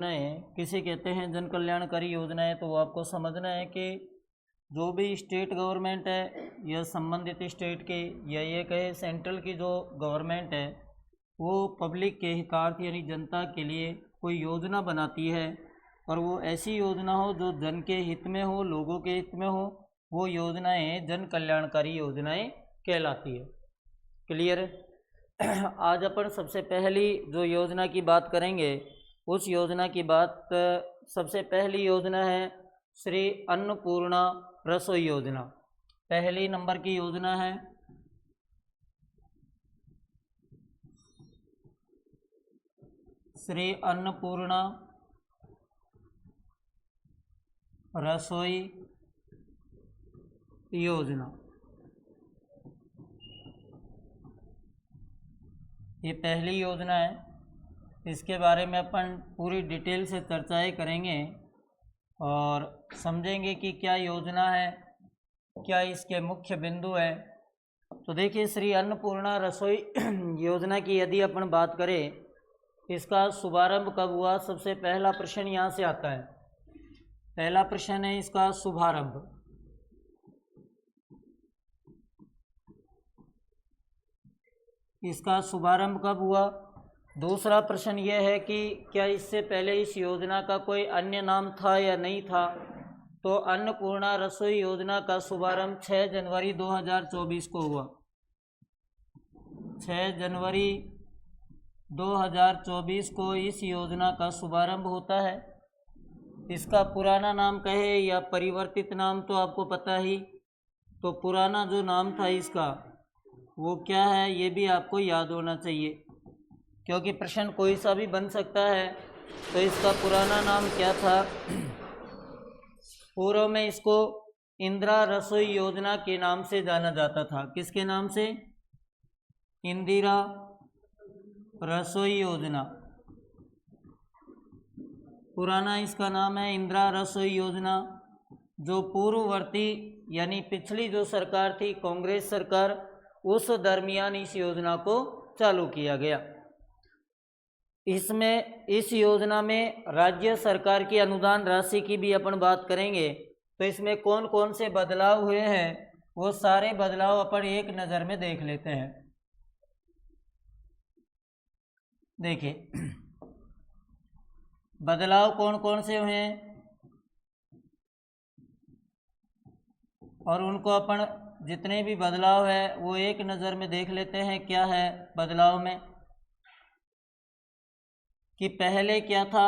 किसे कहते हैं जन कल्याणकारी योजनाएं। तो आपको समझना है कि जो भी स्टेट गवर्नमेंट है या संबंधित स्टेट की या ये कहे सेंट्रल की जो गवर्नमेंट है वो पब्लिक के हितार्थ यानी जनता के लिए कोई योजना बनाती है और वो ऐसी योजना हो जो जन के हित में हो, लोगों के हित में हो, वो योजनाएं जन कल्याणकारी योजनाएं कहलाती है। क्लियर है। आज अपन सबसे पहली जो योजना की बात करेंगे उस योजना की बात सबसे पहली योजना है श्री अन्नपूर्णा रसोई योजना। पहली नंबर की योजना है श्री अन्नपूर्णा रसोई योजना। ये पहली योजना है, इसके बारे में अपन पूरी डिटेल से चर्चाएं करेंगे और समझेंगे कि क्या योजना है, क्या इसके मुख्य बिंदु है। तो देखिए, श्री अन्नपूर्णा रसोई योजना की यदि अपन बात करें, इसका शुभारंभ कब हुआ, सबसे पहला प्रश्न यहाँ से आता है। पहला प्रश्न है इसका शुभारंभ। इसका शुभारंभ कब हुआ। दूसरा प्रश्न यह है कि क्या इससे पहले इस योजना का कोई अन्य नाम था या नहीं था। तो अन्नपूर्णा रसोई योजना का शुभारंभ 6 जनवरी 2024 को हुआ। 6 जनवरी 2024 को इस योजना का शुभारंभ होता है। इसका पुराना नाम कहे या परिवर्तित नाम तो आपको पता ही। तो पुराना जो नाम था इसका वो क्या है, ये भी आपको याद होना चाहिए, क्योंकि प्रश्न कोई सा भी बन सकता है। तो इसका पुराना नाम क्या था। पूर्व में इसको इंदिरा रसोई योजना के नाम से जाना जाता था। किसके नाम से, इंदिरा रसोई योजना। पुराना इसका नाम है इंदिरा रसोई योजना। जो पूर्ववर्ती यानी पिछली जो सरकार थी, कांग्रेस सरकार, उस दरमियान इस योजना को चालू किया गया। इसमें इस योजना में राज्य सरकार की अनुदान राशि की भी अपन बात करेंगे। तो इसमें कौन कौन से बदलाव हुए हैं वो सारे बदलाव अपन एक नज़र में देख लेते हैं। देखिए, बदलाव कौन कौन से हुए हैं और उनको अपन जितने भी बदलाव है वो एक नज़र में देख लेते हैं। क्या है बदलाव में, कि पहले क्या था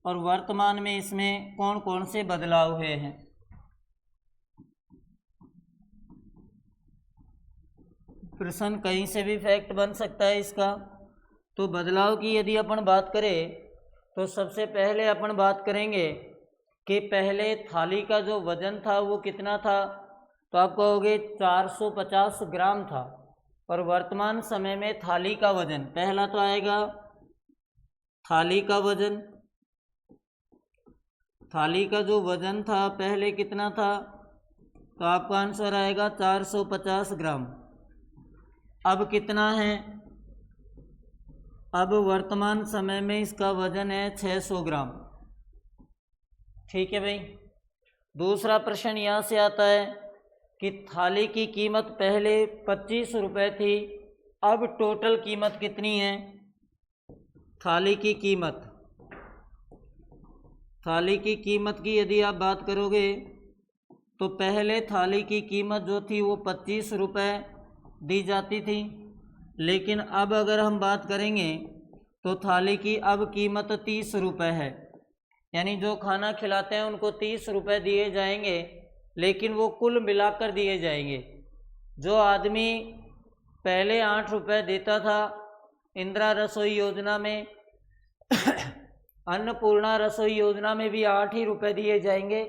और वर्तमान में इसमें कौन कौन से बदलाव हुए हैं। प्रश्न कहीं से भी फैक्ट बन सकता है इसका। तो बदलाव की यदि अपन बात करें तो सबसे पहले अपन बात करेंगे कि पहले थाली का जो वजन था वो कितना था। तो आप कहोगे 450 ग्राम था, और वर्तमान समय में थाली का वजन, पहला तो आएगा थाली का वजन। थाली का जो वजन था पहले कितना था, तो आपका आंसर आएगा 450 ग्राम। अब कितना है, अब वर्तमान समय में इसका वजन है 600 ग्राम। ठीक है भाई। दूसरा प्रश्न यहाँ से आता है कि थाली की कीमत पहले 25 रुपये थी, अब टोटल कीमत कितनी है। थाली की कीमत, थाली की कीमत की यदि आप बात करोगे तो पहले थाली की कीमत जो थी वो 25 रुपये दी जाती थी, लेकिन अब अगर हम बात करेंगे तो थाली की अब कीमत 30 रुपये है। यानी जो खाना खिलाते हैं उनको 30 रुपये दिए जाएंगे, लेकिन वो कुल मिलाकर दिए जाएंगे। जो आदमी पहले 8 रुपये देता था इंदिरा रसोई योजना में, अन्नपूर्णा रसोई योजना में भी 8 ही रुपये दिए जाएंगे।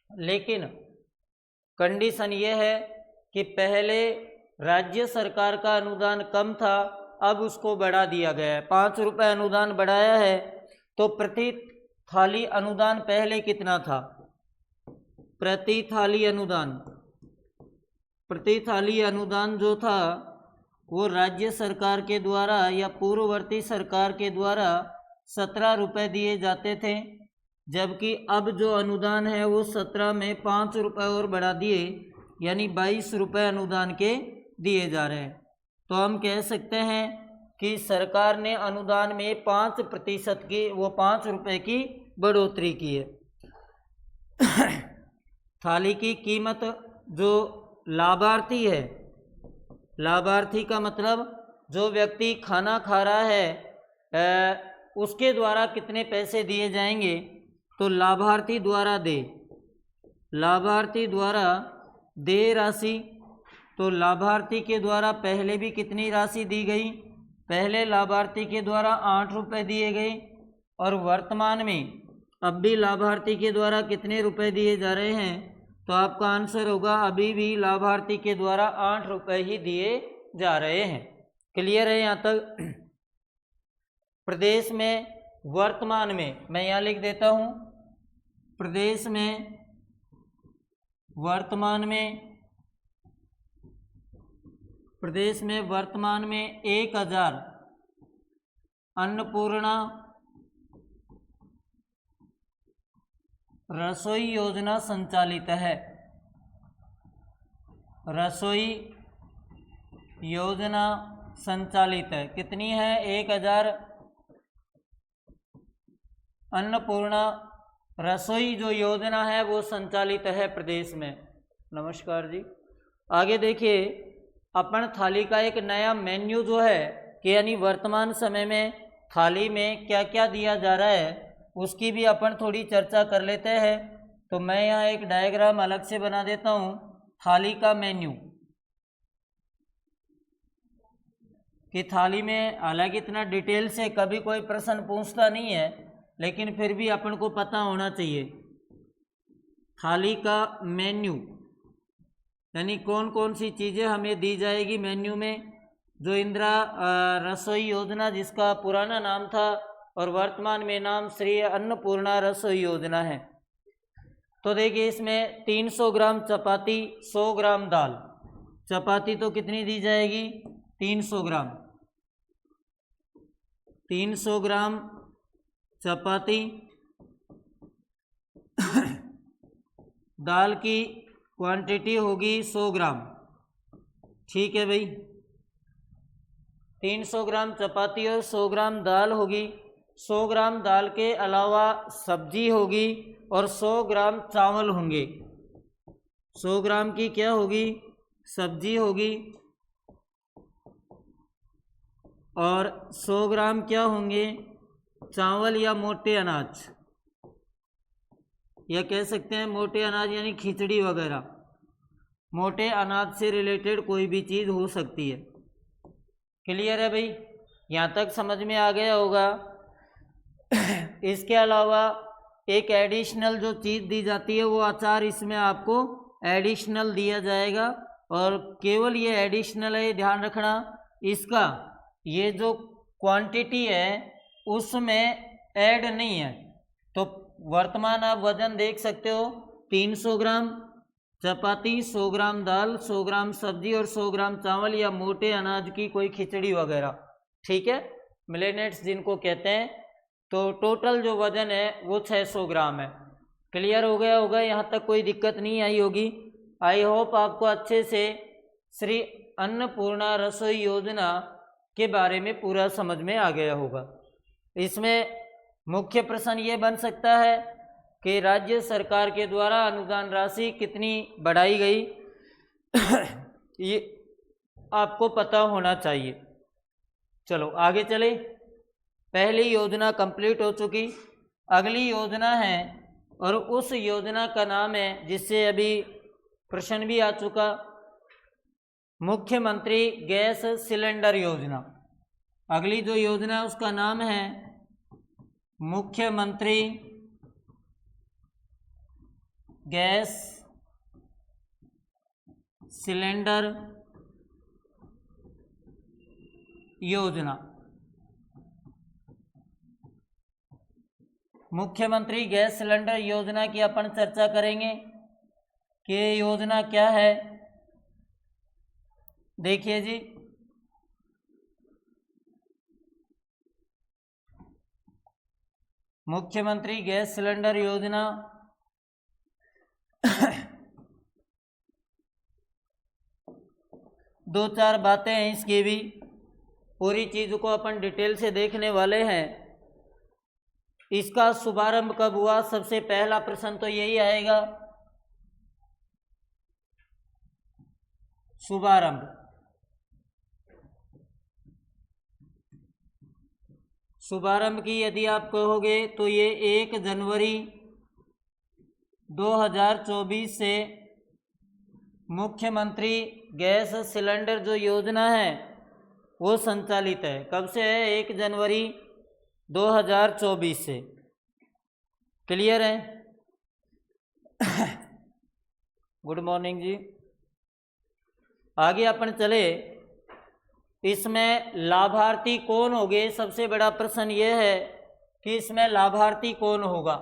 लेकिन कंडीशन ये है कि पहले राज्य सरकार का अनुदान कम था, अब उसको बढ़ा दिया गया है, 5 रुपये अनुदान बढ़ाया है। तो प्रति थाली अनुदान पहले कितना था, प्रति थाली अनुदान, प्रति थाली अनुदान जो था वो राज्य सरकार के द्वारा या पूर्ववर्ती सरकार के द्वारा 17 रुपये दिए जाते थे, जबकि अब जो अनुदान है वो 17 में 5 रुपये और बढ़ा दिए, यानी 22 रुपये अनुदान के दिए जा रहे हैं। तो हम कह सकते हैं कि सरकार ने अनुदान में 5% की, वो 5 रुपये की बढ़ोतरी की है। थाली की कीमत जो लाभार्थी है, लाभार्थी का मतलब जो व्यक्ति खाना खा रहा है उसके द्वारा कितने पैसे दिए जाएंगे, तो लाभार्थी द्वारा दे, लाभार्थी द्वारा दे राशि, तो लाभार्थी के द्वारा पहले भी कितनी राशि दी गई, पहले लाभार्थी के द्वारा 8 रुपये दिए गए, और वर्तमान में अब भी लाभार्थी के द्वारा कितने रुपए दिए जा रहे हैं, तो आपका आंसर होगा अभी भी लाभार्थी के द्वारा 8 रुपये ही दिए जा रहे हैं। क्लियर है यहाँ तक? प्रदेश में वर्तमान में, मैं यहाँ लिख देता हूँ, प्रदेश में वर्तमान में 1000 अन्नपूर्णा रसोई योजना संचालित है। रसोई योजना संचालित है, कितनी है? 1000 अन्नपूर्णा रसोई जो योजना है वो संचालित है प्रदेश में। नमस्कार जी। आगे देखिए, अपन थाली का एक नया मेन्यू जो है कि यानी वर्तमान समय में थाली में क्या क्या दिया जा रहा है उसकी भी अपन थोड़ी चर्चा कर लेते हैं। तो मैं यहाँ एक डायग्राम अलग से बना देता हूँ थाली का मेन्यू, कि थाली में, हालांकि इतना डिटेल से कभी कोई प्रश्न पूछता नहीं है, लेकिन फिर भी अपन को पता होना चाहिए थाली का मेन्यू, यानी कौन कौन सी चीज़ें हमें दी जाएगी मेन्यू में। जो इंदिरा रसोई योजना, जिसका पुराना नाम था और वर्तमान में नाम श्री अन्नपूर्णा रसोई योजना है। तो देखिए, इसमें 300 ग्राम चपाती, 100 ग्राम दाल। चपाती तो कितनी दी जाएगी? 300 ग्राम। 300 ग्राम चपाती। दाल की क्वांटिटी होगी 100 ग्राम। ठीक है भाई, 300 ग्राम चपाती और 100 ग्राम दाल होगी। 100 ग्राम दाल के अलावा सब्जी होगी और 100 ग्राम चावल होंगे। 100 ग्राम की क्या होगी? सब्जी होगी, और 100 ग्राम क्या होंगे? चावल या मोटे अनाज, या कह सकते हैं मोटे अनाज यानी खिचड़ी वगैरह। मोटे अनाज से रिलेटेड कोई भी चीज़ हो सकती है। क्लियर है भाई? यहाँ तक समझ में आ गया होगा। इसके अलावा एक एडिशनल जो चीज़ दी जाती है वो अचार इसमें आपको एडिशनल दिया जाएगा, और केवल ये एडिशनल है, ध्यान रखना। इसका ये जो क्वांटिटी है उसमें ऐड नहीं है। तो वर्तमान आप वजन देख सकते हो, 300 ग्राम चपाती, 100 ग्राम दाल, 100 ग्राम सब्जी और 100 ग्राम चावल या मोटे अनाज की कोई खिचड़ी वगैरह। ठीक है, मिलेनेट्स जिनको कहते हैं। तो टोटल जो वजन है वो 600 ग्राम है। क्लियर हो गया होगा? यहाँ तक कोई दिक्कत नहीं आई होगी। आई होप आपको अच्छे से श्री अन्नपूर्णा रसोई योजना के बारे में पूरा समझ में आ गया होगा। इसमें मुख्य प्रश्न ये बन सकता है कि राज्य सरकार के द्वारा अनुदान राशि कितनी बढ़ाई गई, ये आपको पता होना चाहिए। चलो आगे चले। पहली योजना कंप्लीट हो चुकी, अगली योजना है, और उस योजना का नाम है, जिससे अभी प्रश्न भी आ चुका, मुख्यमंत्री गैस सिलेंडर योजना। अगली जो योजना है उसका नाम है मुख्यमंत्री गैस सिलेंडर योजना। मुख्यमंत्री गैस सिलेंडर योजना की अपन चर्चा करेंगे कि योजना क्या है। देखिए जी, मुख्यमंत्री गैस सिलेंडर योजना दो चार बातें हैं इसकी भी, पूरी चीज़ को अपन डिटेल से देखने वाले हैं। इसका शुभारंभ कब हुआ, सबसे पहला प्रश्न तो यही आएगा। शुभारंभ की यदि आप कहोगे तो ये 1 जनवरी 2024 से मुख्यमंत्री गैस सिलेंडर जो योजना है वो संचालित है। कब से है? 1 जनवरी 2024 से। क्लियर है? गुड मॉर्निंग जी। आगे अपन चले, इसमें लाभार्थी कौन होंगे? सबसे बड़ा प्रश्न ये है कि इसमें लाभार्थी कौन होगा।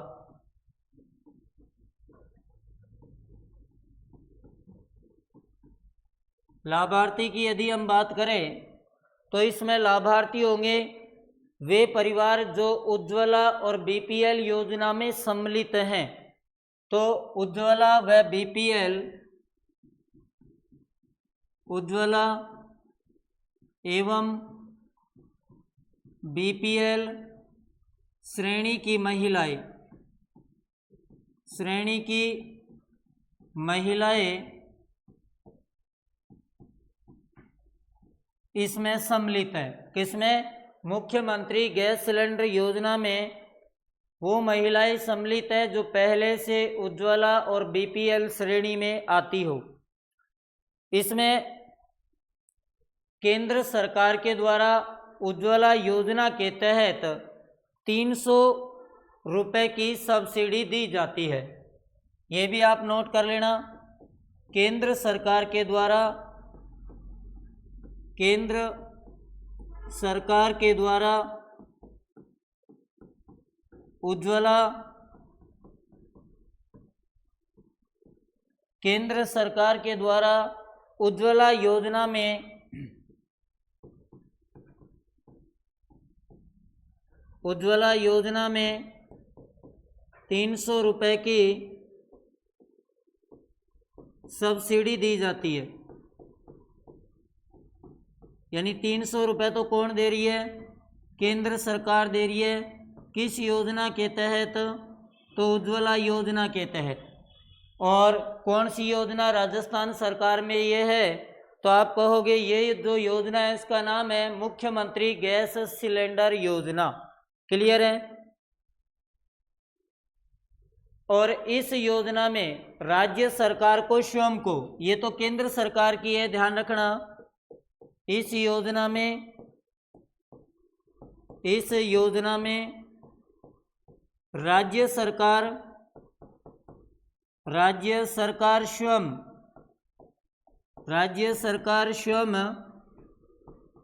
लाभार्थी की यदि हम बात करें तो इसमें लाभार्थी होंगे वे परिवार जो उज्ज्वला और बीपीएल योजना में सम्मिलित हैं। तो उज्ज्वला व बीपीएल, उज्ज्वला एवं बीपीएल श्रेणी की महिलाएं इसमें सम्मिलित है। किसमें? मुख्यमंत्री गैस सिलेंडर योजना में वो महिलाएं सम्मिलित है जो पहले से उज्ज्वला और बीपीएल श्रेणी में आती हो। इसमें केंद्र सरकार के द्वारा उज्ज्वला योजना के तहत 300 रुपये की सब्सिडी दी जाती है। ये भी आप नोट कर लेना। केंद्र सरकार के द्वारा उज्ज्वला, केंद्र सरकार के द्वारा उज्ज्वला योजना में 300 रुपये की सब्सिडी दी जाती है। यानी 300 रुपये तो कौन दे रही है? केंद्र सरकार दे रही है। किस योजना के तहत? तो उज्ज्वला योजना के तहत। और कौन सी योजना? राजस्थान सरकार में ये है। तो आप कहोगे ये जो योजना है इसका नाम है मुख्यमंत्री गैस सिलेंडर योजना। क्लियर है? और इस योजना में राज्य सरकार को स्वयं को, ये तो केंद्र सरकार की है, ध्यान रखना। इस योजना में राज्य सरकार स्वयं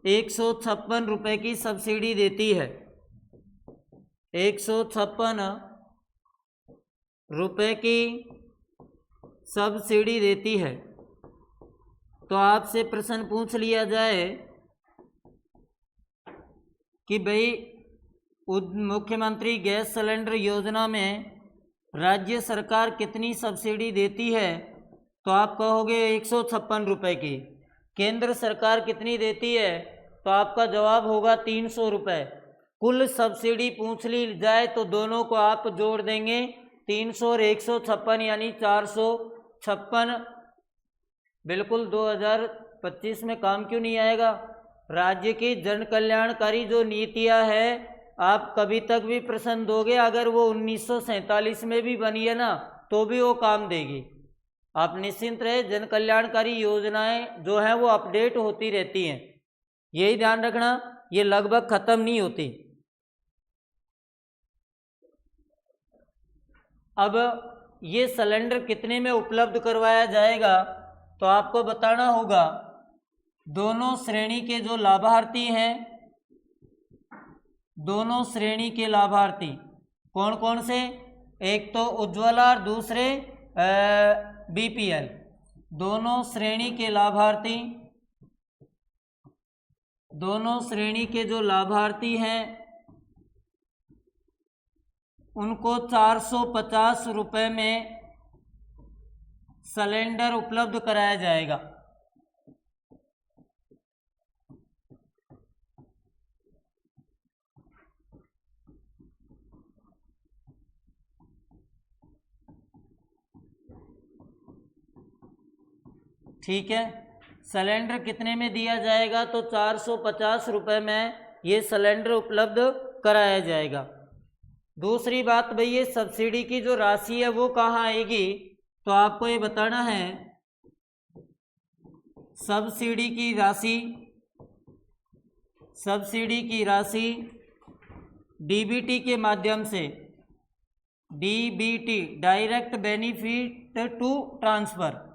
156 रुपये की सब्सिडी देती है। 156 रुपये की सब्सिडी देती है। तो आपसे प्रश्न पूछ लिया जाए कि भाई मुख्यमंत्री गैस सिलेंडर योजना में राज्य सरकार कितनी सब्सिडी देती है? तो आप कहोगे 156 रुपये की। केंद्र सरकार कितनी देती है? तो आपका जवाब होगा 300 रुपये। कुल सब्सिडी पूछ ली जाए तो दोनों को आप जोड़ देंगे, 300 और 156 यानी 456। बिल्कुल 2025 में काम क्यों नहीं आएगा? राज्य की जन कल्याणकारी जो नीतियां है, आप कभी तक भी प्रश्न दोगे, अगर वो 1947 में भी बनी है ना तो भी वो काम देगी। आप निश्चिंत रहे, जन कल्याणकारी योजनाएं जो हैं वो अपडेट होती रहती हैं, यही ध्यान रखना, ये लगभग खत्म नहीं होती। अब ये सिलेंडर कितने में उपलब्ध करवाया जाएगा? तो आपको बताना होगा दोनों श्रेणी के जो लाभार्थी हैं, दोनों श्रेणी के लाभार्थी कौन कौन से? एक तो उज्ज्वला और दूसरे बीपीएल। दोनों श्रेणी के लाभार्थी, दोनों श्रेणी के जो लाभार्थी हैं उनको 450 रुपये में सिलेंडर उपलब्ध कराया जाएगा। ठीक है, सिलेंडर कितने में दिया जाएगा? तो 450 रुपये में ये सिलेंडर उपलब्ध कराया जाएगा। दूसरी बात भाई, ये सब्सिडी की जो राशि है वो कहाँ आएगी? तो आपको ये बताना है, सब्सिडी की राशि डीबीटी के माध्यम से, DBT direct benefit to transfer,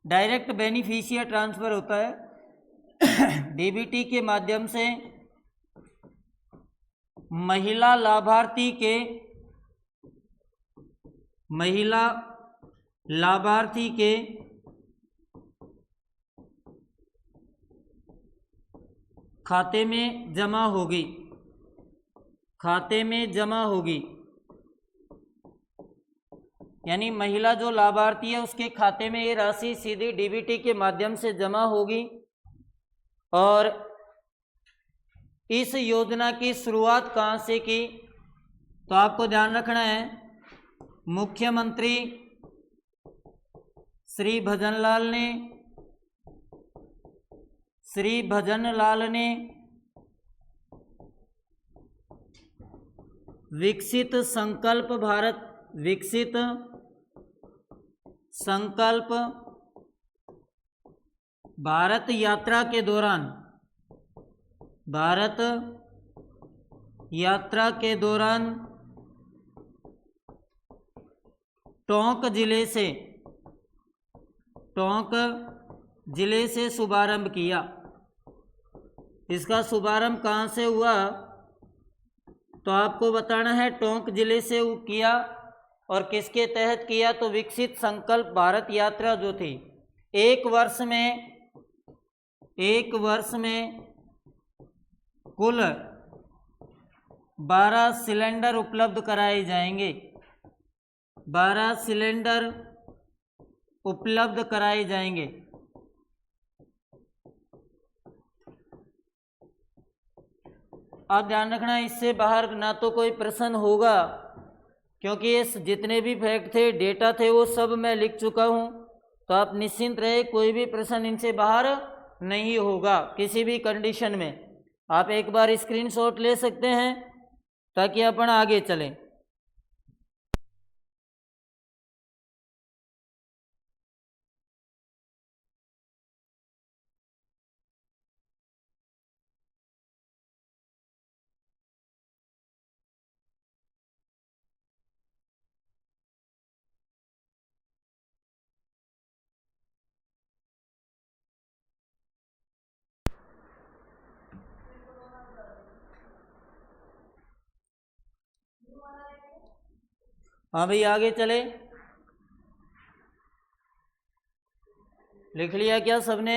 direct beneficiary transfer होता है। डीबीटी के माध्यम से महिला लाभार्थी के खाते में जमा होगी। यानी महिला जो लाभार्थी है उसके खाते में ये राशि सीधी डीबीटी के माध्यम से जमा होगी। और इस योजना की शुरुआत कहाँ से की? तो आपको ध्यान रखना है, मुख्यमंत्री श्री भजनलाल ने विकसित संकल्प भारत यात्रा के दौरान टोंक जिले से शुभारंभ किया। इसका शुभारंभ कहाँ से हुआ? तो आपको बताना है, टोंक जिले से किया। और किसके तहत किया? तो विकसित संकल्प भारत यात्रा जो थी, एक वर्ष में कुल 12 सिलेंडर उपलब्ध कराए जाएंगे। 12 सिलेंडर उपलब्ध कराए जाएंगे। अब ध्यान रखना, इससे बाहर ना तो कोई प्रश्न होगा, क्योंकि ये जितने भी फैक्ट थे, डेटा थे, वो सब मैं लिख चुका हूँ। तो आप निश्चिंत रहे, कोई भी प्रश्न इनसे बाहर नहीं होगा किसी भी कंडीशन में। आप एक बार स्क्रीनशॉट ले सकते हैं ताकि अपन आगे चलें। हाँ भाई, आगे चले। लिख लिया क्या सबने?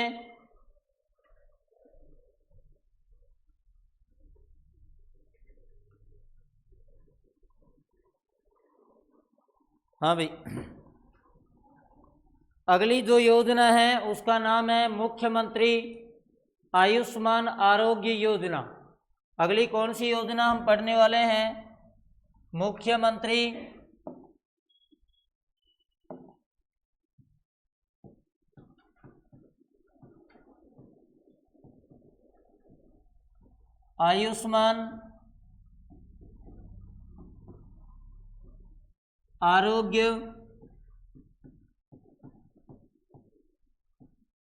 हाँ भाई, अगली जो योजना है उसका नाम है मुख्यमंत्री आयुष्मान आरोग्य योजना। अगली कौन सी योजना हम पढ़ने वाले हैं? मुख्यमंत्री आयुष्मान आरोग्य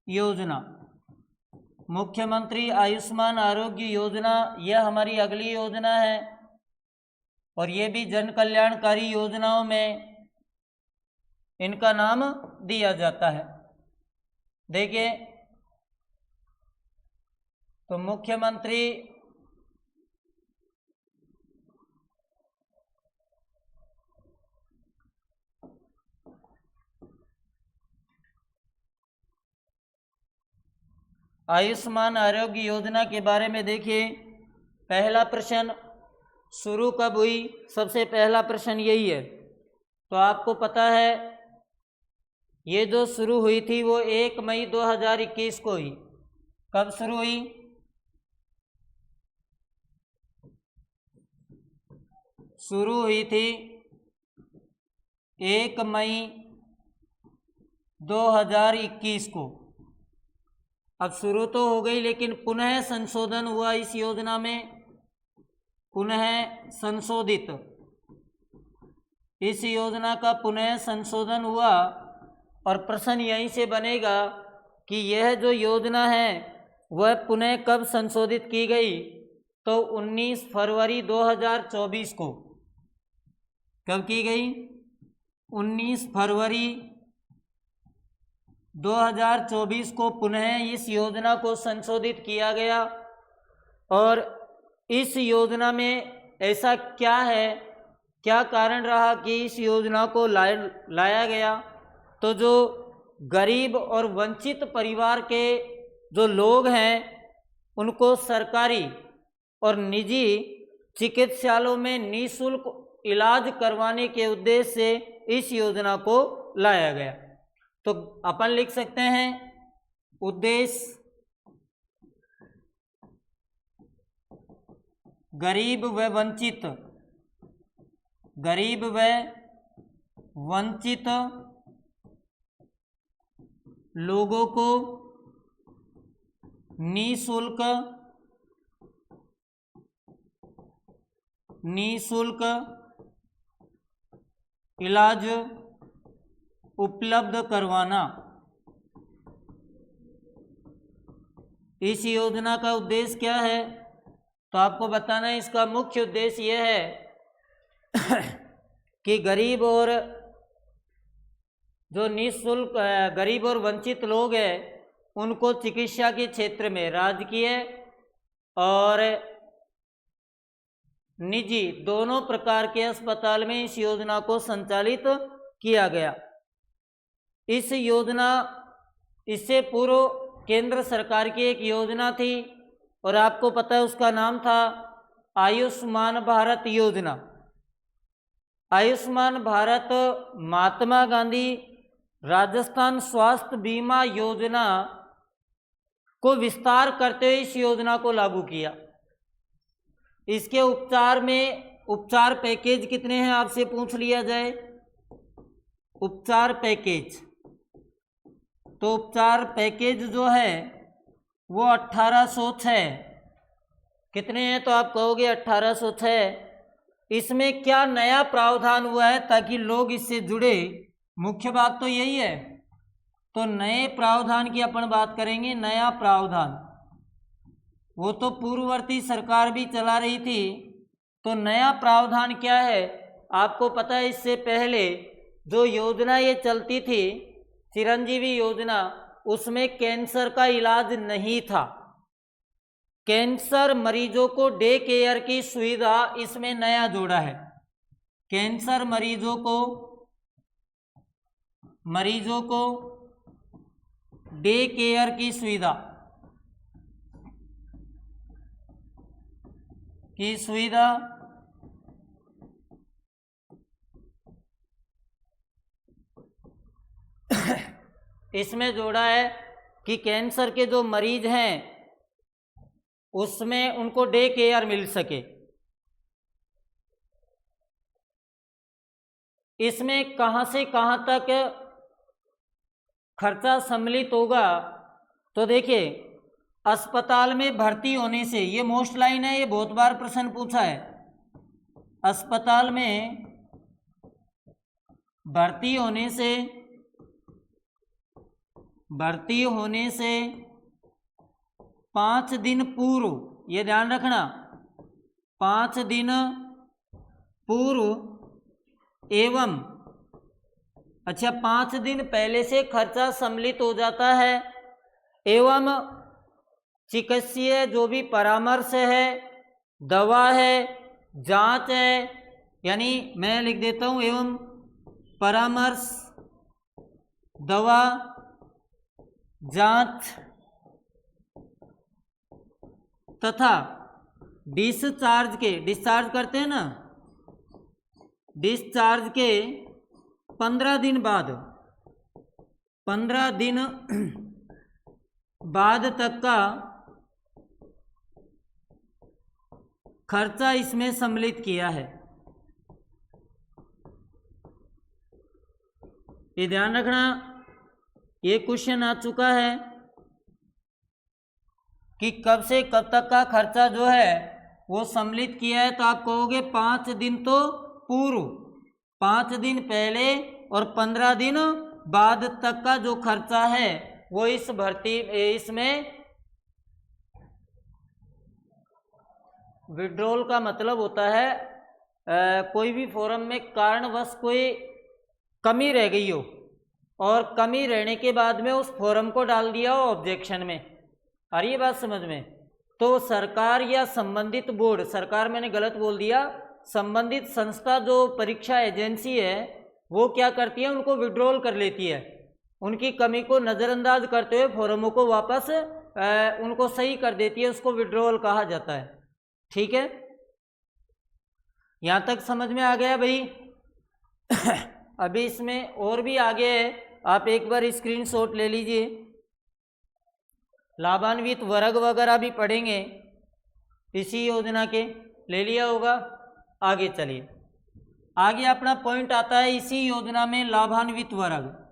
योजना। मुख्यमंत्री आयुष्मान आरोग्य योजना, यह हमारी अगली योजना है और ये भी जन कल्याणकारी योजनाओं में इनका नाम दिया जाता है। देखिए, तो मुख्यमंत्री आयुष्मान आरोग्य योजना के बारे में देखिए, पहला प्रश्न, शुरू कब हुई? सबसे पहला प्रश्न यही है। तो आपको पता है ये जो शुरू हुई थी वो 1 मई 2021 को हुई। कब शुरू हुई? शुरू हुई थी 1 मई 2021 को। अब शुरू तो हो गई, लेकिन पुनः संशोधन हुआ इस योजना में, पुनः संशोधित, इस योजना का पुनः संशोधन हुआ। और प्रश्न यहीं से बनेगा कि यह जो योजना है वह पुनः कब संशोधित की गई? तो 19 फरवरी 2024 को। कब की गई? 19 फरवरी 2024 को पुनः इस योजना को संशोधित किया गया। और इस योजना में ऐसा क्या है, क्या कारण रहा कि इस योजना को लाया गया? तो जो गरीब और वंचित परिवार के जो लोग हैं उनको सरकारी और निजी चिकित्सालयों में निःशुल्क इलाज करवाने के उद्देश्य से इस योजना को लाया गया। तो अपन लिख सकते हैं उद्देश्य गरीब व वंचित लोगों को निःशुल्क इलाज उपलब्ध करवाना। इस योजना का उद्देश्य क्या है? तो आपको बताना है इसका मुख्य उद्देश्य यह है कि गरीब और जो निःशुल्क गरीब और वंचित लोग हैं उनको चिकित्सा के क्षेत्र में राजकीय और निजी दोनों प्रकार के अस्पताल में इस योजना को संचालित किया गया। इस योजना, इससे पूर्व केंद्र सरकार की एक योजना थी और आपको पता है उसका नाम था आयुष्मान भारत योजना। आयुष्मान भारत महात्मा गांधी राजस्थान स्वास्थ्य बीमा योजना को विस्तार करते हुए इस योजना को लागू किया। इसके उपचार पैकेज कितने हैं आपसे पूछ लिया जाए? उपचार पैकेज, तो उपचार पैकेज जो है वो 1806। कितने हैं? तो आप कहोगे 1806। इसमें क्या नया प्रावधान हुआ है ताकि लोग इससे जुड़े? मुख्य बात तो यही है। तो नए प्रावधान की अपन बात करेंगे। नया प्रावधान, वो तो पूर्ववर्ती सरकार भी चला रही थी, तो नया प्रावधान क्या है? आपको पता है इससे पहले जो योजना ये चलती थी चिरंजीवी योजना, उसमें कैंसर का इलाज नहीं था। कैंसर मरीजों को डे केयर की सुविधा इसमें नया जोड़ा है। कैंसर मरीजों को डे केयर की सुविधा इसमें जोड़ा है कि कैंसर के जो मरीज हैं उसमें उनको डे केयर मिल सके। इसमें कहां से कहां तक खर्चा सम्मिलित होगा? तो देखिए, अस्पताल में भर्ती होने से, ये मोस्ट लाइन है, ये बहुत बार प्रश्न पूछा है। अस्पताल में भर्ती होने से 5 दिन पूर्व, ये ध्यान रखना, 5 दिन पूर्व एवं 5 दिन पहले से खर्चा सम्मिलित हो जाता है। एवं चिकित्सीय जो भी परामर्श है, दवा है, जांच है, यानी मैं लिख देता हूं, एवं परामर्श, दवा, जांच तथा डिस्चार्ज करते हैं ना, डिस्चार्ज के 15 दिन बाद, 15 दिन बाद तक का खर्चा इसमें सम्मिलित किया है। ये ध्यान रखना, ये क्वेश्चन आ चुका है कि कब से कब तक का खर्चा जो है वो सम्मिलित किया है। तो आप कहोगे 5 दिन तो पूर्व, 5 दिन पहले और 15 दिन बाद तक का जो खर्चा है वो इस भर्ती इसमें विड्रॉल का मतलब होता है कोई भी फॉर्म में कारणवश कोई कमी रह गई हो और कमी रहने के बाद में उस फॉर्म को डाल दिया हो ऑब्जेक्शन में। आ रही है बात समझ में? तो सरकार या संबंधित बोर्ड, सरकार मैंने गलत बोल दिया, संबंधित संस्था जो परीक्षा एजेंसी है वो क्या करती है, उनको विड्रॉल कर लेती है। उनकी कमी को नज़रअंदाज करते हुए फॉर्मों को वापस उनको सही कर देती है, उसको विड्रॉल कहा जाता है। ठीक है, यहाँ तक समझ में आ गया भाई? अभी इसमें और भी आगे है, आप एक बार स्क्रीनशॉट ले लीजिए। लाभान्वित वर्ग वगैरह भी पढ़ेंगे इसी योजना के, ले लिया होगा। आगे चलिए, आगे अपना पॉइंट आता है इसी योजना में लाभान्वित वर्ग।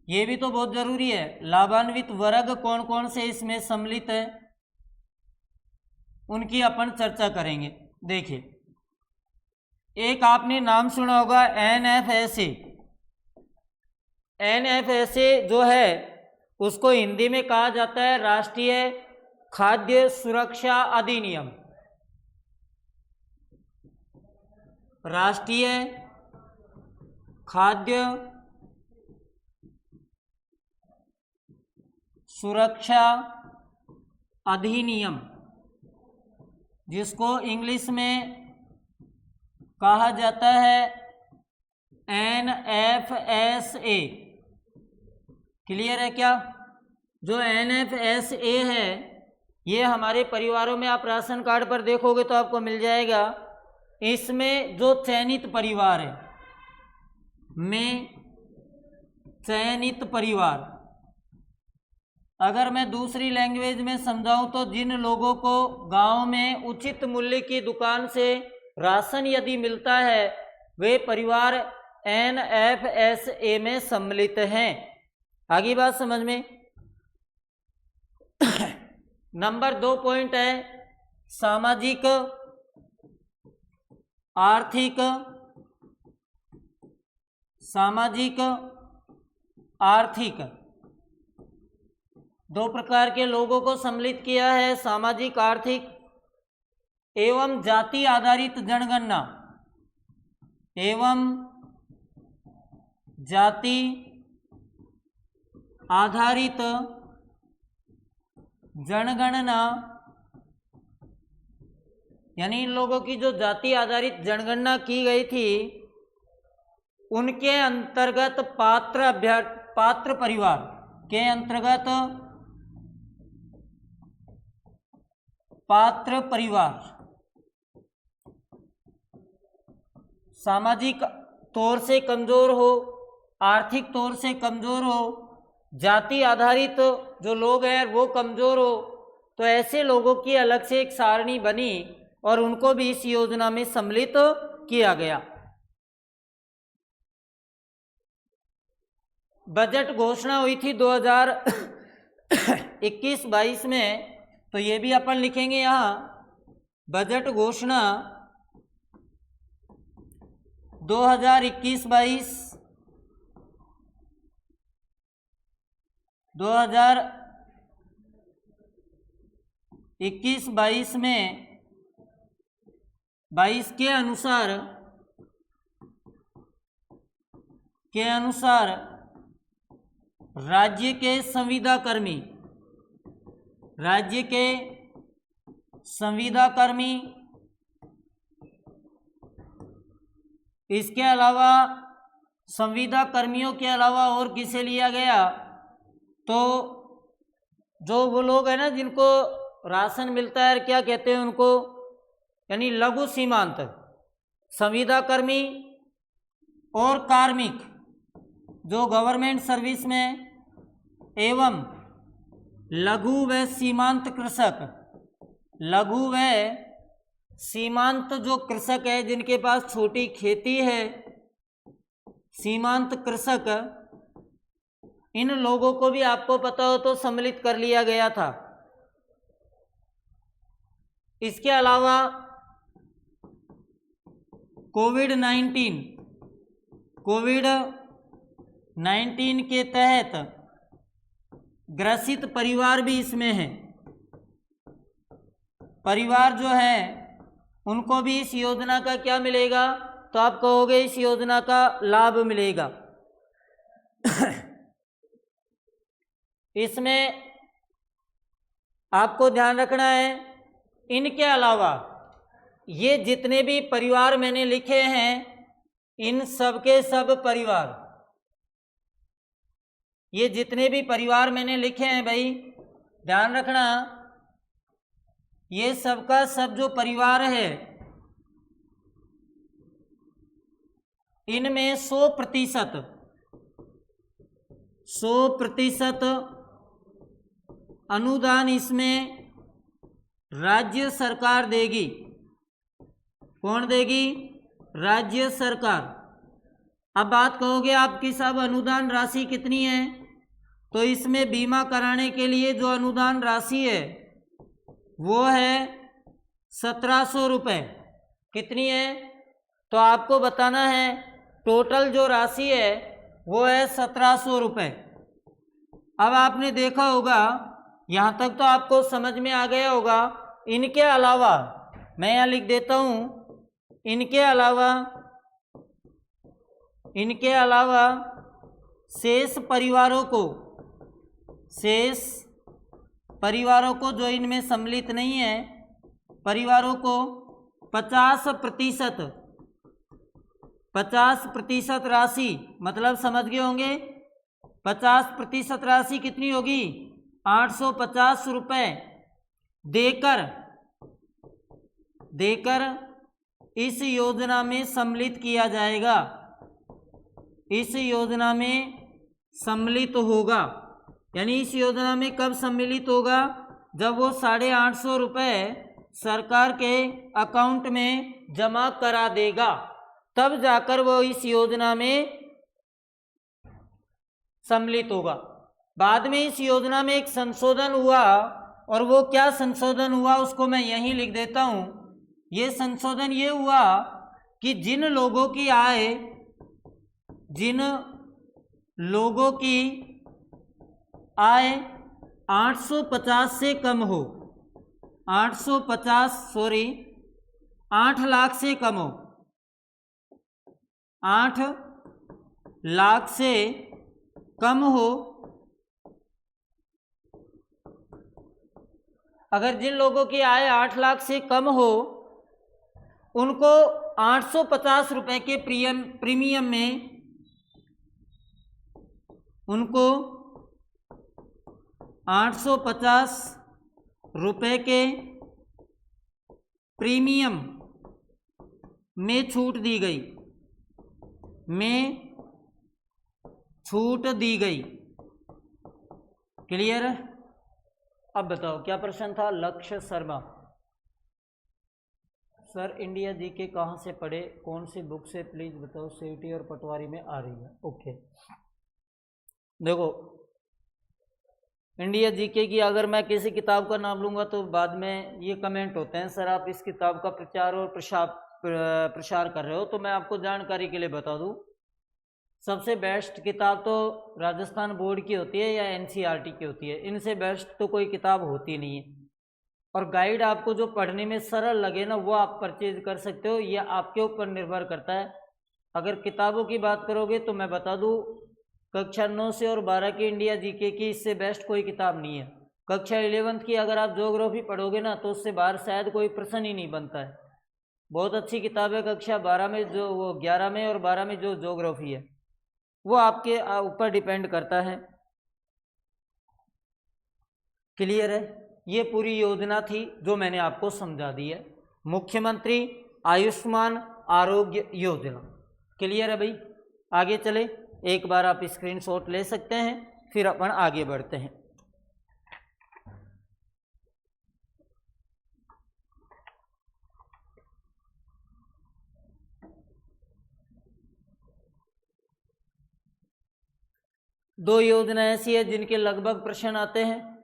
ये भी तो बहुत जरूरी है, लाभान्वित वर्ग कौन कौन से इसमें सम्मिलित है उनकी अपन चर्चा करेंगे। देखिए, एक आपने नाम सुना होगा NFSA। NFSA जो है उसको हिंदी में कहा जाता है राष्ट्रीय खाद्य सुरक्षा अधिनियम। राष्ट्रीय खाद्य सुरक्षा अधिनियम, जिसको इंग्लिश में कहा जाता है NFSA। क्लियर है क्या? जो NFSA है ये हमारे परिवारों में, आप राशन कार्ड पर देखोगे तो आपको मिल जाएगा। इसमें जो चयनित परिवार है, में चयनित परिवार, अगर मैं दूसरी लैंग्वेज में समझाऊं तो जिन लोगों को गांव में उचित मूल्य की दुकान से राशन यदि मिलता है वे परिवार NFSA में सम्मिलित हैं। आगे बात समझ में? नंबर 2 पॉइंट है सामाजिक आर्थिक, सामाजिक आर्थिक, 2 प्रकार के लोगों को सम्मिलित किया है, सामाजिक आर्थिक एवं जाति आधारित जनगणना, एवं जाति आधारित जनगणना, यानी इन लोगों की जो जाति आधारित जनगणना की गई थी उनके अंतर्गत पात्र परिवार के अंतर्गत पात्र परिवार सामाजिक तौर से कमजोर हो, आर्थिक तौर से कमजोर हो, जाति आधारित जो लोग हैं वो कमजोर हो, तो ऐसे लोगों की अलग से एक सारणी बनी और उनको भी इस योजना में सम्मिलित किया गया। बजट घोषणा हुई थी 2021-22 में, तो ये भी अपन लिखेंगे यहाँ, बजट घोषणा 2021-22, 2021-22 में 22 के अनुसार राज्य के संविदा कर्मी, इसके अलावा संविदा कर्मियों के अलावा और किसे लिया गया, तो जो वो लोग हैं ना जिनको राशन मिलता है, क्या कहते हैं उनको, यानी लघु सीमांत, संविदा कर्मी और कार्मिक जो गवर्नमेंट सर्विस में, एवं लघु व सीमांत कृषक, लघु व सीमांत जो कृषक है जिनके पास छोटी खेती है, सीमांत कृषक, इन लोगों को भी आपको पता हो तो सम्मिलित कर लिया गया था। इसके अलावा कोविड-19 के तहत ग्रसित परिवार भी इसमें हैं। परिवार जो है उनको भी इस योजना का क्या मिलेगा, तो आप कहोगे इस योजना का लाभ मिलेगा। इसमें आपको ध्यान रखना है, इनके अलावा ये जितने भी परिवार मैंने लिखे हैं, इन सब के सब परिवार, ये जितने भी परिवार मैंने लिखे हैं भाई ध्यान रखना, ये सबका सब जो परिवार है इनमें 100% अनुदान इसमें राज्य सरकार देगी। कौन देगी? राज्य सरकार। अब बात कहोगे आपकी साहब अनुदान राशि कितनी है, तो इसमें बीमा कराने के लिए जो अनुदान राशि है वो है 1700 रुपये। कितनी है? तो आपको बताना है टोटल जो राशि है वो है 1700 रुपये। अब आपने देखा होगा यहाँ तक तो आपको समझ में आ गया होगा। इनके अलावा मैं यहाँ लिख देता हूँ, इनके अलावा शेष परिवारों को जो इनमें सम्मिलित नहीं है, परिवारों को 50% राशि, मतलब समझ गए होंगे 50% राशि कितनी होगी? 850 रुपये देकर इस योजना में सम्मिलित किया जाएगा, इस योजना में सम्मिलित होगा। यानी इस योजना में कब सम्मिलित होगा? जब वो 850 रुपये सरकार के अकाउंट में जमा करा देगा, तब जाकर वो इस योजना में सम्मिलित होगा। बाद में इस योजना में एक संशोधन हुआ, और वो क्या संशोधन हुआ उसको मैं यहीं लिख देता हूँ। ये संशोधन ये हुआ कि जिन लोगों की आय 850 से कम हो, 8 लाख से कम हो, 8 लाख से कम हो, अगर जिन लोगों की आय 8 लाख से कम हो उनको 850 रुपये के प्रीमियम में, उनको 850 रुपये के प्रीमियम में छूट दी गई। क्लियर? अब बताओ क्या प्रश्न था? लक्ष्य शर्मा सर इंडिया जीके कहाँ से पढ़े, कौन सी बुक से, प्लीज बताओ। सीटी और पटवारी में आ रही है। ओके, देखो इंडिया जीके की अगर मैं किसी किताब का नाम लूँगा तो बाद में ये कमेंट होते हैं सर आप इस किताब का प्रचार और प्रसार कर रहे हो। तो मैं आपको जानकारी के लिए बता दूं, सबसे बेस्ट किताब तो राजस्थान बोर्ड की होती है या एनसीईआरटी की होती है। इनसे बेस्ट तो कोई किताब होती नहीं है। और गाइड आपको जो पढ़ने में सरल लगे ना वो आप परचेज कर सकते हो, यह आपके ऊपर निर्भर करता है। अगर किताबों की बात करोगे तो मैं बता दूं कक्षा 9 से और 12 की इंडिया जीके की इससे बेस्ट कोई किताब नहीं है। कक्षा 11th की अगर आप ज्योग्राफी पढ़ोगे ना तो उससे बाहर शायद कोई प्रश्न ही नहीं बनता है। बहुत अच्छी किताब है कक्षा 12 में, जो वो 11 में और 12 में जो ज्योग्राफी है वो आपके ऊपर डिपेंड करता है। क्लियर है? ये पूरी योजना थी जो मैंने आपको समझा दी है, मुख्यमंत्री आयुष्मान आरोग्य योजना। क्लियर है भाई? आगे चले, एक बार आप स्क्रीनशॉट ले सकते हैं, फिर अपन आगे बढ़ते हैं। दो योजना ऐसी है जिनके लगभग प्रश्न आते हैं,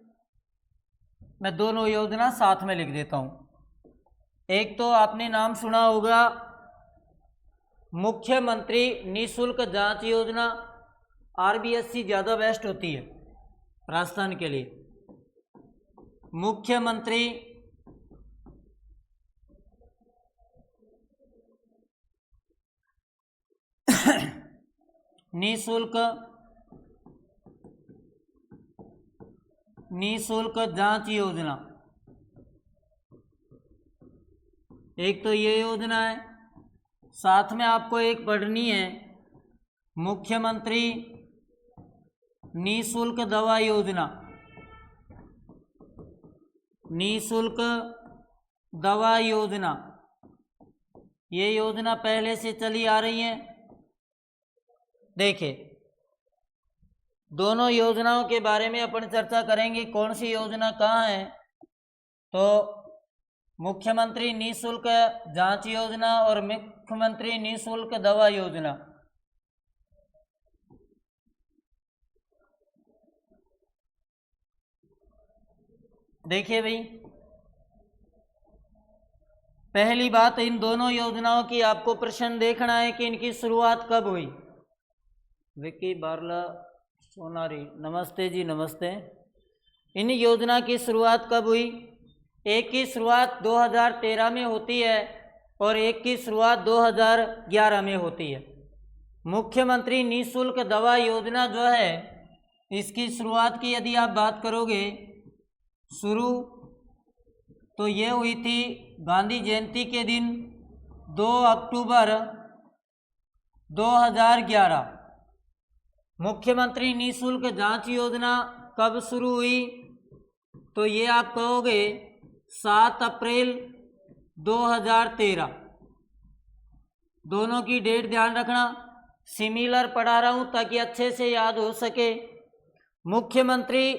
मैं दोनों योजना साथ में लिख देता हूं। एक तो आपने नाम सुना होगा मुख्यमंत्री निःशुल्क जांच योजना, आरबीएससी ज़्यादा बेस्ट होती है राजस्थान के लिए। मुख्यमंत्री निःशुल्क जांच योजना, एक तो ये योजना है। साथ में आपको एक पढ़नी है मुख्यमंत्री निःशुल्क दवा योजना। निःशुल्क दवा योजना, ये योजना पहले से चली आ रही है। देखिए, दोनों योजनाओं के बारे में अपन चर्चा करेंगे, कौन सी योजना कहाँ है। तो मुख्यमंत्री निःशुल्क जांच योजना और मुख्यमंत्री निःशुल्क दवा योजना। देखिए भाई, पहली बात, इन दोनों योजनाओं की आपको प्रश्न देखना है कि इनकी शुरुआत कब हुई। विकी बारला सोनारी, नमस्ते जी, नमस्ते। इन योजना की शुरुआत कब हुई? एक की शुरुआत 2013 में होती है और एक की शुरुआत 2011 में होती है। मुख्यमंत्री निःशुल्क दवा योजना जो है, इसकी शुरुआत की यदि आप बात करोगे शुरू, तो ये हुई थी गांधी जयंती के दिन 2 अक्टूबर 2011। मुख्यमंत्री निःशुल्क जांच योजना कब शुरू हुई? तो ये आप कहोगे 7 अप्रैल 2013। दोनों की डेट ध्यान रखना, सिमिलर पढ़ा रहा हूं ताकि अच्छे से याद हो सके। मुख्यमंत्री,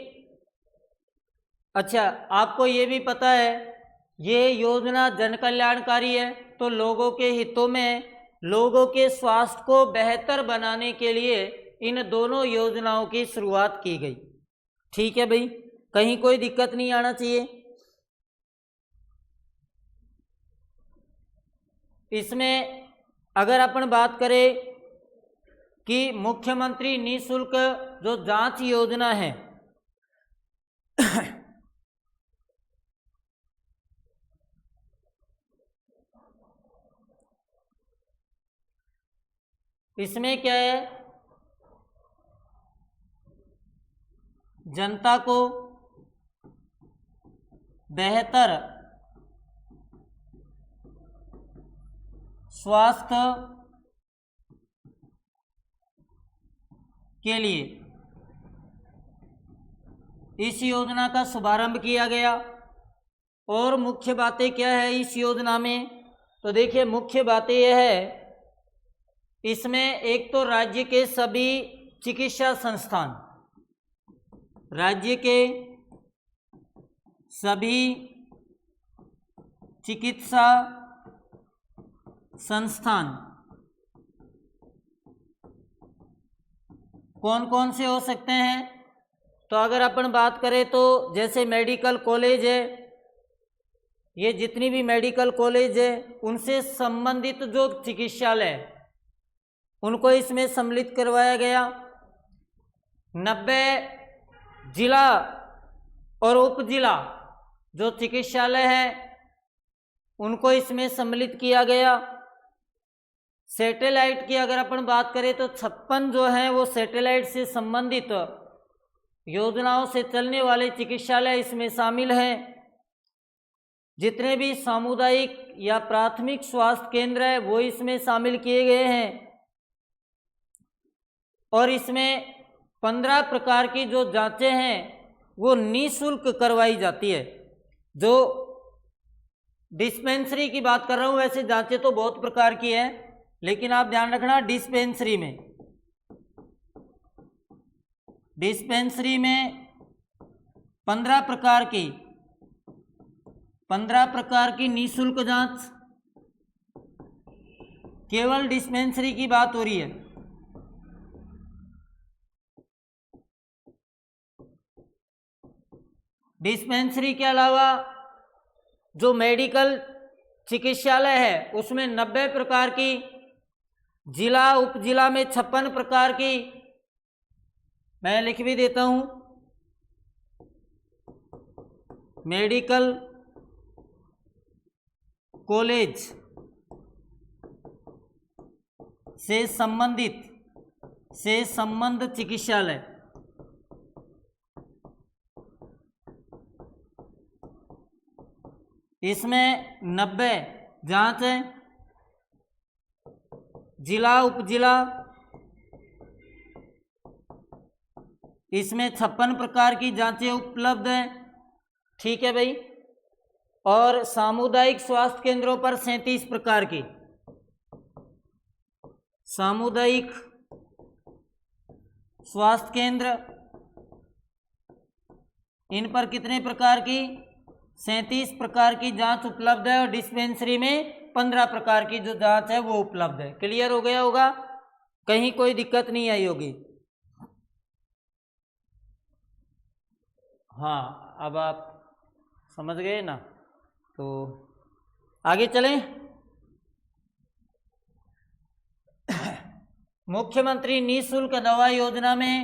अच्छा आपको ये भी पता है ये योजना जन कल्याणकारी है, तो लोगों के हितों में, लोगों के स्वास्थ्य को बेहतर बनाने के लिए इन दोनों योजनाओं की शुरुआत की गई। ठीक है भाई, कहीं कोई दिक्कत नहीं आना चाहिए। इसमें अगर अपन बात करें कि मुख्यमंत्री निःशुल्क जो जांच योजना है इसमें क्या है, जनता को बेहतर स्वास्थ्य के लिए इस योजना का शुभारंभ किया गया। और मुख्य बातें क्या है इस योजना में? तो देखिए, मुख्य बातें यह है, इसमें एक तो राज्य के सभी चिकित्सा संस्थान, राज्य के सभी चिकित्सा संस्थान कौन कौन से हो सकते हैं? तो अगर अपन बात करें तो जैसे मेडिकल कॉलेज है, ये जितनी भी मेडिकल कॉलेज है उनसे संबंधित जो चिकित्सालय उनको इसमें सम्मिलित करवाया गया। 90 जिला और उप जिला जो चिकित्सालय है उनको इसमें सम्मिलित किया गया। सैटेलाइट की अगर अपन बात करें तो 56 जो हैं वो सैटेलाइट से संबंधित योजनाओं से चलने वाले चिकित्सालय इसमें शामिल हैं। जितने भी सामुदायिक या प्राथमिक स्वास्थ्य केंद्र है वो इसमें शामिल किए गए हैं। और इसमें 15 प्रकार की जो जांचें हैं वो निःशुल्क करवाई जाती है। जो डिस्पेंसरी की बात कर रहा हूँ, वैसे जांचें तो बहुत प्रकार की है, लेकिन आप ध्यान रखना डिस्पेंसरी में 15 प्रकार की निःशुल्क जांच केवल डिस्पेंसरी की बात हो रही है। डिस्पेंसरी के अलावा जो मेडिकल चिकित्सालय है उसमें 90 प्रकार की, जिला उपजिला में 56 प्रकार की, मैं लिख भी देता हूं, मेडिकल कॉलेज से संबंध चिकित्सालय, इसमें 90 जांच है। जिला उपजिला इसमें 56 प्रकार की जांचें उपलब्ध हैं। ठीक है भाई। और सामुदायिक स्वास्थ्य केंद्रों पर 37 प्रकार की, सामुदायिक स्वास्थ्य केंद्र, इन पर कितने प्रकार की, 37 प्रकार की जांच उपलब्ध है। और डिस्पेंसरी में 15 प्रकार की जो जांच है वो उपलब्ध है। क्लियर हो गया होगा, कहीं कोई दिक्कत नहीं आई होगी। हाँ, अब आप समझ गए ना, तो आगे चलें। मुख्यमंत्री निःशुल्क दवा योजना में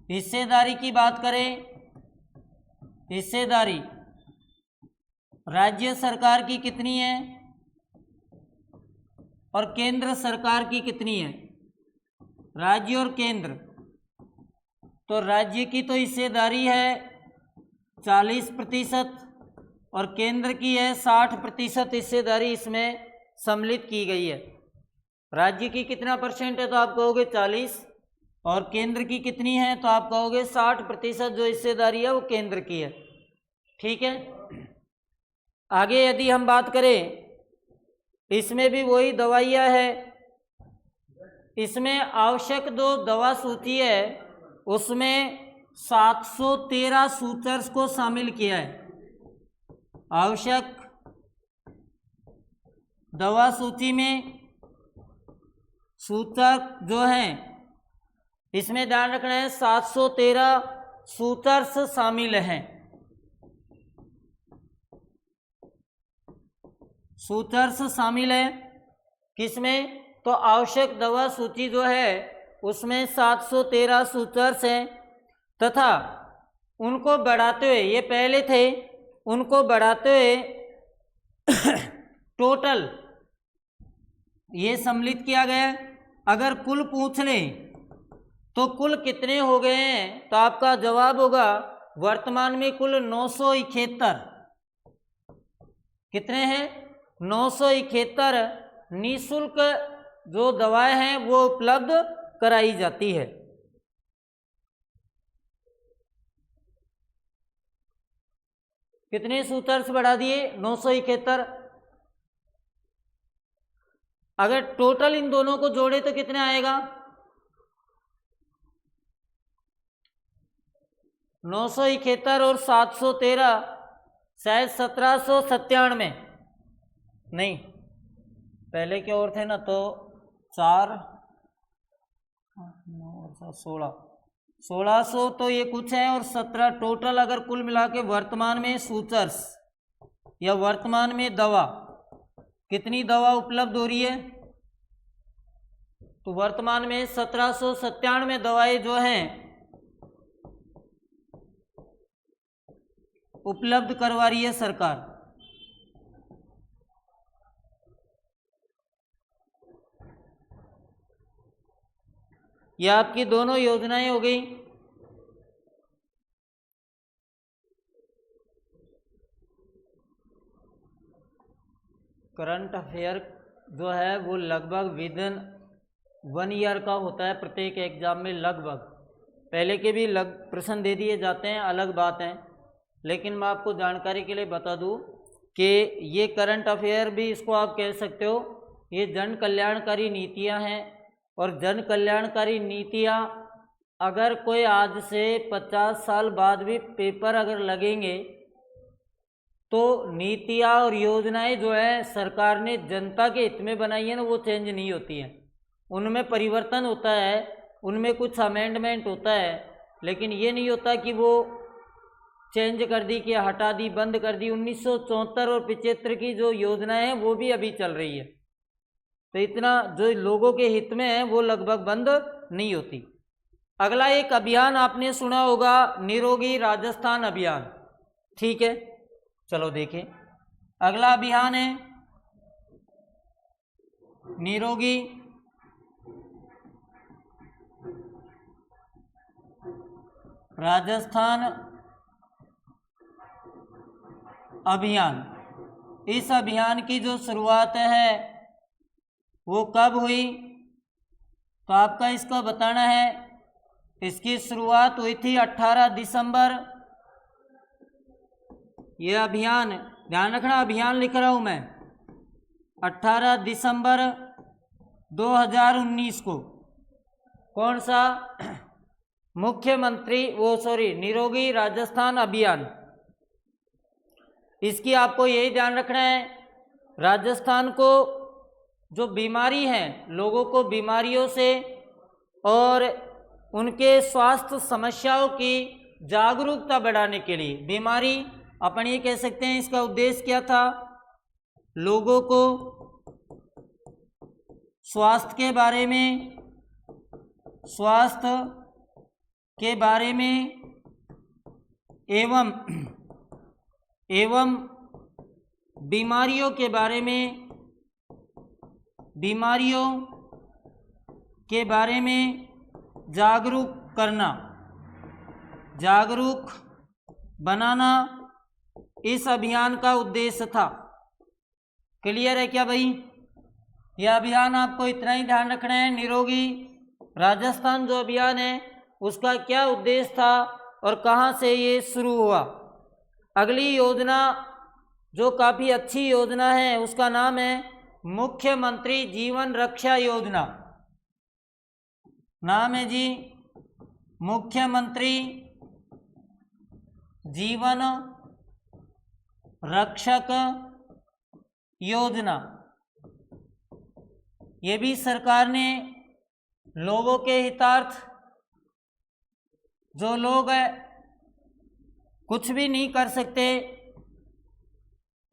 हिस्सेदारी की बात करें, हिस्सेदारी राज्य सरकार की कितनी है और केंद्र सरकार की कितनी है? राज्य और केंद्र, तो राज्य की तो हिस्सेदारी है 40% और केंद्र की है 60% हिस्सेदारी इसमें सम्मिलित की गई है। राज्य की कितना % है तो आप कहोगे 40, और केंद्र की कितनी है तो आप कहोगे 60% जो हिस्सेदारी है वो केंद्र की है। ठीक है। आगे यदि हम बात करें, इसमें भी वही दवाइयाँ है, इसमें आवश्यक जो दवा सूची है उसमें 713 सूचर्स को शामिल किया है। आवश्यक दवा सूची में सूचक जो हैं इसमें ध्यान रखना है 713 सूचर्स शामिल हैं। सूचर्स शामिल है किसमें? तो आवश्यक दवा सूची जो है उसमें 713 सूचर्स हैं, तथा उनको बढ़ाते हुए, ये पहले थे, उनको बढ़ाते हुए टोटल ये सम्मिलित किया गया। अगर कुल पूछ लें तो कुल कितने हो गए हैं तो आपका जवाब होगा वर्तमान में कुल 971। कितने हैं? 971 निःशुल्क जो दवाएं हैं वो उपलब्ध कराई जाती है। कितने सूचर्स बढ़ा दिए? 971। अगर टोटल इन दोनों को जोड़े तो कितने आएगा? 971 और 713, शायद 1797, नहीं पहले के और थे ना, तो 4 9 1600 तो ये कुछ है, और 17 टोटल अगर कुल मिला के वर्तमान में सूचर्स या वर्तमान में दवा, कितनी दवा उपलब्ध हो रही है? तो वर्तमान में 1797 दवाएं जो हैं उपलब्ध करवा रही है सरकार। यह आपकी दोनों योजनाएं हो गई। करंट अफेयर जो है वो लगभग विदिन 1 ईयर का होता है, प्रत्येक एग्जाम में लगभग पहले के भी प्रश्न दे दिए जाते हैं, अलग बात है, लेकिन मैं आपको जानकारी के लिए बता दूं कि ये करंट अफेयर भी इसको आप कह सकते हो, ये जन कल्याणकारी नीतियां हैं। और जन कल्याणकारी नीतियां अगर कोई आज से 50 साल बाद भी पेपर अगर लगेंगे तो नीतियां और योजनाएं जो है सरकार ने जनता के हित में बनाई है ना, वो चेंज नहीं होती हैं। उनमें परिवर्तन होता है, उनमें कुछ अमेंडमेंट होता है, लेकिन ये नहीं होता कि वो चेंज कर दी कि हटा दी, बंद कर दी। 1974 और 75 की जो योजनाएं हैं वो भी अभी चल रही है, तो इतना जो लोगों के हित में है वो लगभग बंद नहीं होती। अगला एक अभियान आपने सुना होगा, निरोगी राजस्थान अभियान, ठीक है। चलो देखें, अगला अभियान है निरोगी राजस्थान अभियान। इस अभियान की जो शुरुआत है वो कब हुई, तो आपका इसका बताना है। इसकी शुरुआत हुई थी 18 दिसंबर। ये अभियान, ध्यान रखना अभियान लिख रहा हूं मैं, 18 दिसंबर 2019 को। कौन सा? निरोगी राजस्थान अभियान। इसकी आपको यही ध्यान रखना है, राजस्थान को जो बीमारी है, लोगों को बीमारियों से और उनके स्वास्थ्य समस्याओं की जागरूकता बढ़ाने के लिए, बीमारी अपन ये कह सकते हैं इसका उद्देश्य क्या था, लोगों को स्वास्थ्य के बारे में एवं बीमारियों के बारे में जागरूक बनाना इस अभियान का उद्देश्य था। क्लियर है क्या भाई? यह अभियान आपको इतना ही ध्यान रखना है, निरोगी राजस्थान जो अभियान है उसका क्या उद्देश्य था और कहाँ से ये शुरू हुआ। अगली योजना जो काफ़ी अच्छी योजना है उसका नाम है मुख्यमंत्री जीवन रक्षा योजना। नाम है जी मुख्यमंत्री जीवन रक्षक योजना। ये भी सरकार ने लोगों के हितार्थ, जो लोग कुछ भी नहीं कर सकते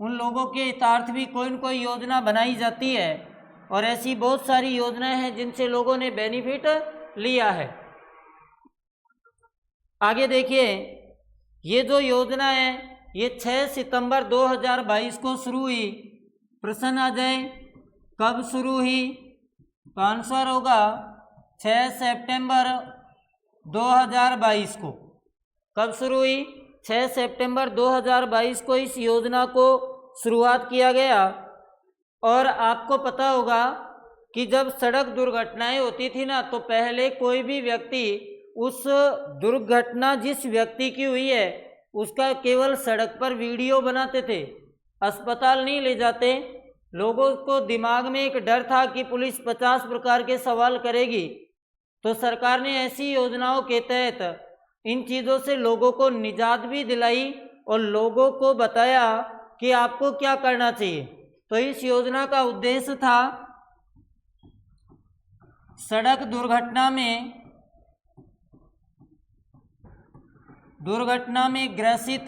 उन लोगों के हितार्थ भी कोई न कोई योजना बनाई जाती है, और ऐसी बहुत सारी योजनाएं हैं जिनसे लोगों ने बेनिफिट लिया है। आगे देखिए, ये जो योजना है ये 6 सितंबर 2022 को शुरू हुई। प्रश्न आ जाए कब शुरू हुई, तो आंसर होगा 6 सितंबर 2022 को। कब शुरू हुई? 6 सितंबर 2022 को इस योजना को शुरुआत किया गया। और आपको पता होगा कि जब सड़क दुर्घटनाएं होती थी ना, तो पहले कोई भी व्यक्ति उस दुर्घटना जिस व्यक्ति की हुई है उसका केवल सड़क पर वीडियो बनाते थे, अस्पताल नहीं ले जाते। लोगों को दिमाग में एक डर था कि पुलिस 50 प्रकार के सवाल करेगी, तो सरकार ने ऐसी योजनाओं के तहत इन चीज़ों से लोगों को निजात भी दिलाई और लोगों को बताया कि आपको क्या करना चाहिए। तो इस योजना का उद्देश्य था सड़क दुर्घटना में ग्रसित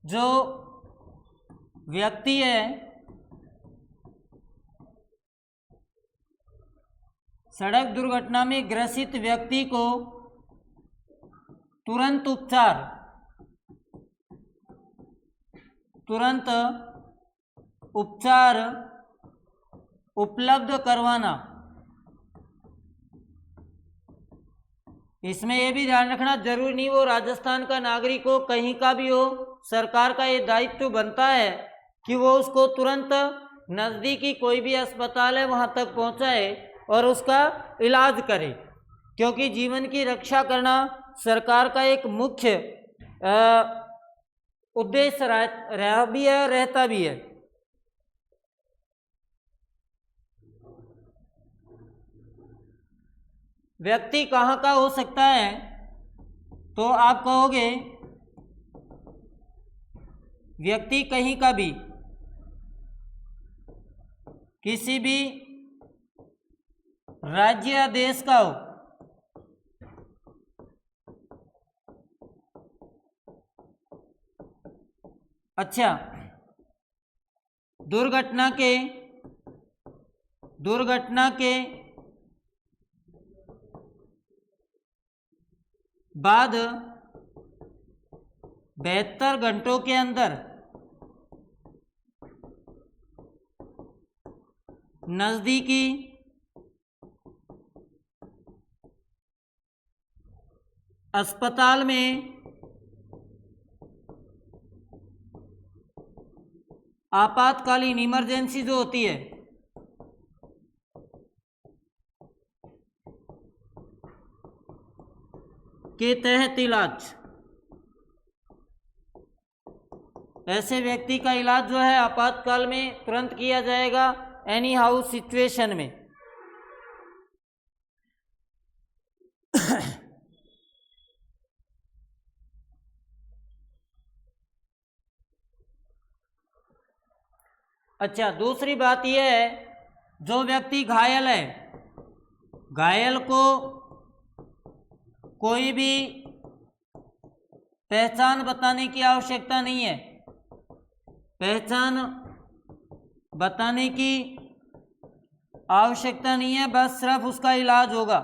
जो व्यक्ति है, सड़क दुर्घटना में ग्रसित व्यक्ति को तुरंत उपचार उपलब्ध करवाना। इसमें यह भी ध्यान रखना, जरूरी नहीं वो राजस्थान का नागरिक हो, कहीं का भी हो, सरकार का ये दायित्व बनता है कि वो उसको तुरंत नज़दीकी कोई भी अस्पताल है वहाँ तक पहुँचाए और उसका इलाज करे, क्योंकि जीवन की रक्षा करना सरकार का एक मुख्य उद्देश्य रहा भी है, रहता भी है। व्यक्ति कहाँ का हो सकता है, तो आप कहोगे व्यक्ति कहीं का भी, किसी भी राज्य या देश का हो, अच्छा, दुर्घटना के बाद 72 घंटों के अंदर नजदीकी अस्पताल में आपातकालीन इमरजेंसी जो होती है के तहत इलाज, ऐसे व्यक्ति का इलाज जो है आपातकाल में तुरंत किया जाएगा, एनी हाउ सिचुएशन में। अच्छा, दूसरी बात यह है, जो व्यक्ति घायल है, घायल को कोई भी पहचान बताने की आवश्यकता नहीं है, पहचान बताने की आवश्यकता नहीं है, बस सिर्फ उसका इलाज होगा,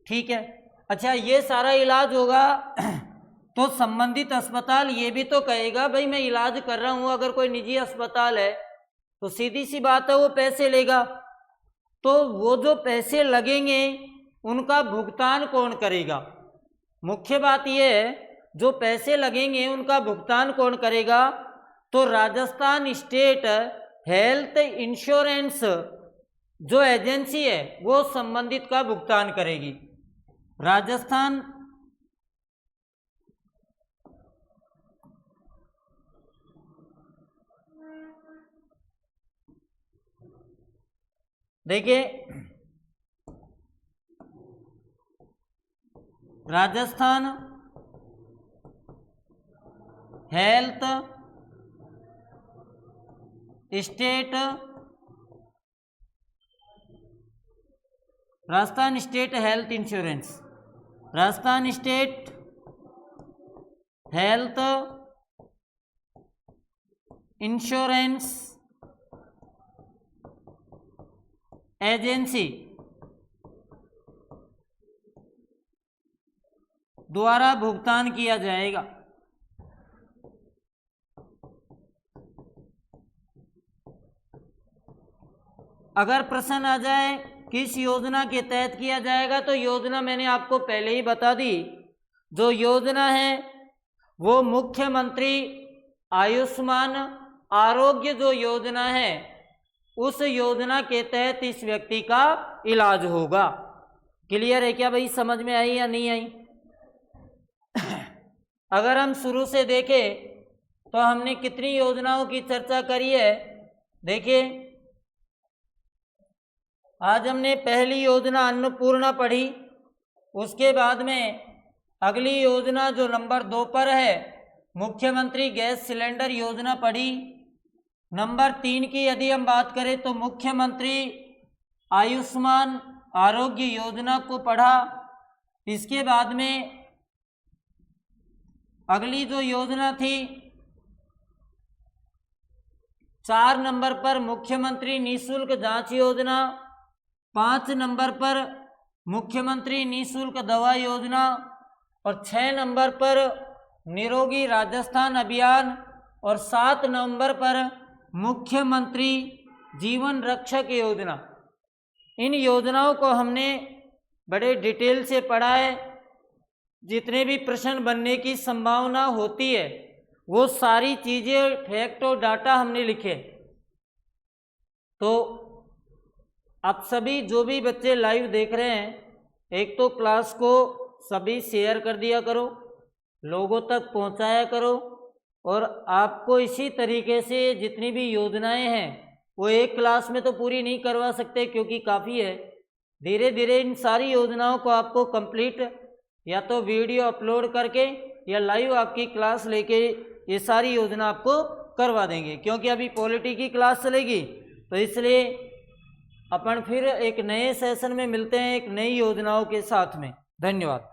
ठीक है। अच्छा, ये सारा इलाज होगा तो संबंधित अस्पताल ये भी तो कहेगा भाई मैं इलाज कर रहा हूं। अगर कोई निजी अस्पताल है तो सीधी सी बात है वो पैसे लेगा, तो वो जो पैसे लगेंगे उनका भुगतान कौन करेगा? मुख्य बात यह है, जो पैसे लगेंगे उनका भुगतान कौन करेगा? तो राजस्थान स्टेट हेल्थ इंश्योरेंस जो एजेंसी है वो संबंधित का भुगतान करेगी। राजस्थान देखिए, Rajasthan health state, Rajasthan state health insurance, Rajasthan state health insurance agency द्वारा भुगतान किया जाएगा। अगर प्रश्न आ जाए किस योजना के तहत किया जाएगा, तो योजना मैंने आपको पहले ही बता दी। जो योजना है वो मुख्यमंत्री आयुष्मान आरोग्य जो योजना है उस योजना के तहत इस व्यक्ति का इलाज होगा। क्लियर है क्या भाई? समझ में आई या नहीं आई? अगर हम शुरू से देखें तो हमने कितनी योजनाओं की चर्चा करी है। देखिए, आज हमने पहली योजना अन्नपूर्णा पढ़ी, उसके बाद में अगली योजना जो नंबर 2 पर है मुख्यमंत्री गैस सिलेंडर योजना पढ़ी। नंबर 3 की यदि हम बात करें तो मुख्यमंत्री आयुष्मान आरोग्य योजना को पढ़ा। इसके बाद में अगली जो योजना थी 4 नंबर पर मुख्यमंत्री निःशुल्क जांच योजना, 5 नंबर पर मुख्यमंत्री निःशुल्क दवा योजना और 6 नंबर पर निरोगी राजस्थान अभियान और 7 नंबर पर मुख्यमंत्री जीवन रक्षक योजना। इन योजनाओं को हमने बड़े डिटेल से पढ़ा है। जितने भी प्रश्न बनने की संभावना होती है वो सारी चीज़ें फैक्ट और डाटा हमने लिखे। तो आप सभी जो भी बच्चे लाइव देख रहे हैं, एक तो क्लास को सभी शेयर कर दिया करो, लोगों तक पहुंचाया करो, और आपको इसी तरीके से जितनी भी योजनाएं हैं वो एक क्लास में तो पूरी नहीं करवा सकते क्योंकि काफ़ी है। धीरे धीरे इन सारी योजनाओं को आपको कंप्लीट या तो वीडियो अपलोड करके या लाइव आपकी क्लास लेके ये सारी योजना आपको करवा देंगे, क्योंकि अभी पॉलिटी की क्लास चलेगी। तो इसलिए अपन फिर एक नए सेशन में मिलते हैं एक नई योजनाओं के साथ में। धन्यवाद।